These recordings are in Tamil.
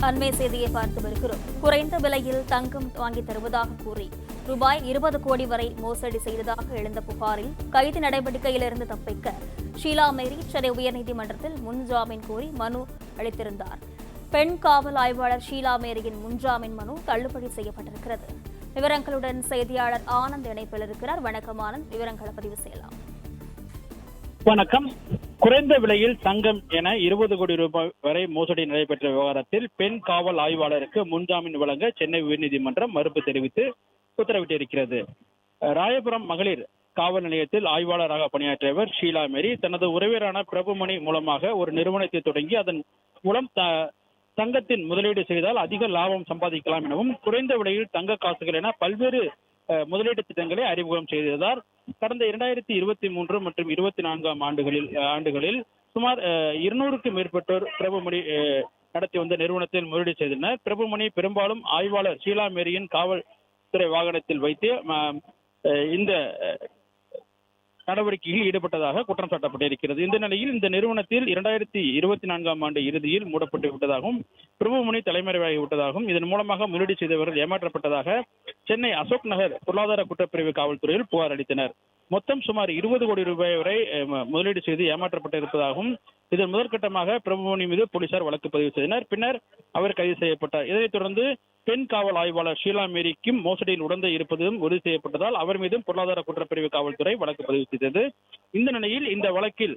அண்மை செய்தியை பார்த்து வருகிறோம். குறைந்த விலையில் தங்கம் வாங்கி தருவதாக கூறி ரூபாய் 20 கோடி வரை மோசடி செய்ததாக எழுந்த புகாரில் கைது நடவடிக்கையிலிருந்து தப்பிக்க ஷீலா மேரி சென்னை உயர்நீதிமன்றத்தில் முன்ஜாமீன் கோரி மனு அளித்திருந்தார். பெண் காவல் ஆய்வாளர் ஷீலா மேரியின் முன்ஜாமீன் மனு தள்ளுபடி செய்யப்பட்டிருக்கிறது. விவரங்களுடன் செய்தியாளர் ஆனந்த் இணைப்பில் இருக்கிறார். வணக்கம் ஆனந்த், விவரங்களை பதிவு செய்யலாம். வணக்கம். குறைந்த விலையில் தங்கம் என 20 கோடி ரூபாய் வரை மோசடி நடைபெற்ற விவகாரத்தில் பெண் காவல் ஆய்வாளருக்கு முன்ஜாமீன் வழங்க சென்னை உயர்நீதிமன்றம் மறுப்பு தெரிவித்து உத்தரவிட்டிருக்கிறது. ராயபுரம் மகளிர் காவல் நிலையத்தில் ஆய்வாளராக பணியாற்றியவர் ஷீலா மேரி தனது உறவினரான பிரபுமணி மூலமாக ஒரு நிறுவனத்தை தொடங்கி அதன் மூலம் தங்கத்தின் முதலீடு செய்தால் அதிக லாபம் சம்பாதிக்கலாம் எனவும் குறைந்த விலையில் தங்க காசுகள் என பல்வேறு முதலீட்டு திட்டங்களை அறிமுகம் செய்திருந்தார். கடந்த 2023 மற்றும் 24 ஆண்டுகளில் சுமார் 200க்கும் மேற்பட்டோர் பிரபுமணி நடத்தி வந்த நிறுவனத்தில் முதலீடு செய்தனர். பிரபுமணி பெரும்பாலும் ஆய்வாளர் ஷீலா மேரியின் காவல்துறை வாகனத்தில் வைத்து இந்த நடவடிக்கையில் ஈடுபட்டதாக குற்றம் சாட்டப்பட்டிருக்கிறது. இந்த நிலையில் இந்த நிறுவனத்தில் 2024 ஆண்டு இறுதியில் மூடப்பட்டு விட்டதாகவும் பிரபுமணி தலைமறைவாகி விட்டதாகவும் இதன் மூலமாக முதலீடு செய்தவர்கள் ஏமாற்றப்பட்டதாக சென்னை அசோக் நகர் பொருளாதார குற்றப்பிரிவு காவல்துறையில் புகார் அளித்தனர். மொத்தம் சுமார் 20 கோடி ரூபாய் வரை முதலீடு செய்து ஏமாற்றப்பட்டிருப்பதாகவும் இதன் முதற்கட்டமாக பிரபுமணி மீது போலீசார் வழக்கு பதிவு செய்தனர். பின்னர் அவர் கைது செய்யப்பட்டார். இதைத் தொடர்ந்து பெண் காவல் ஆய்வாளர் ஷீலா மேரிக்கும் மோசடியில் உடந்தை இருப்பதும் உறுதி செய்யப்பட்டதால் அவர் மீதும் பொருளாதார குற்றப்பிரிவு காவல்துறை வழக்கு பதிவு செய்தது. இந்த நிலையில் இந்த வழக்கில்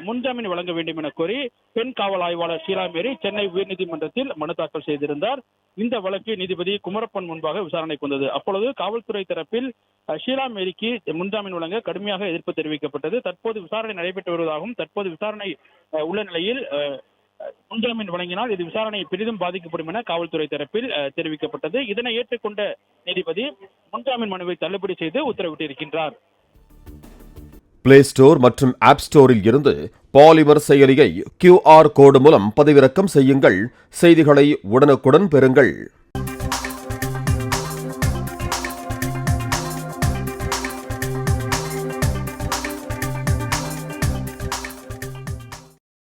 முன்ஜாமீன் வழங்க வேண்டும் என கோரி பெண் காவல் ஆய்வாளர் ஷீலா மேரி சென்னை உயர்நீதிமன்றத்தில் மனு தாக்கல் செய்திருந்தார். இந்த வழக்கு நீதிபதி குமரப்பன் முன்பாக விசாரணைக்கு வந்தது. அப்பொழுது காவல்துறை தரப்பில் ஷீலா மேரிக்கு முன்ஜாமீன் வழங்க கடுமையாக எதிர்ப்பு தெரிவிக்கப்பட்டது. தற்போது விசாரணை நடைபெற்று வருவதாகவும் தற்போது விசாரணை உள்ள நிலையில் முன்ஜாமீன் வழங்கினால் இது விசாரணை பெரிதும் பாதிக்கப்படும் என காவல்துறை தரப்பில் தெரிவிக்கப்பட்டது. இதனை ஏற்றுக்கொண்ட நீதிபதி முன்ஜாமீன் மனுவை தள்ளுபடி செய்து உத்தரவிட்டிருக்கின்றார். பிளே ஸ்டோர் மற்றும் ஆப் ஸ்டோரில் இருந்து பாலிமர் செயலியை QR கோடு மூலம் பதிவிறக்கம் செய்யுங்கள். செய்திகளை உடனுக்குடன் பெறுங்கள்.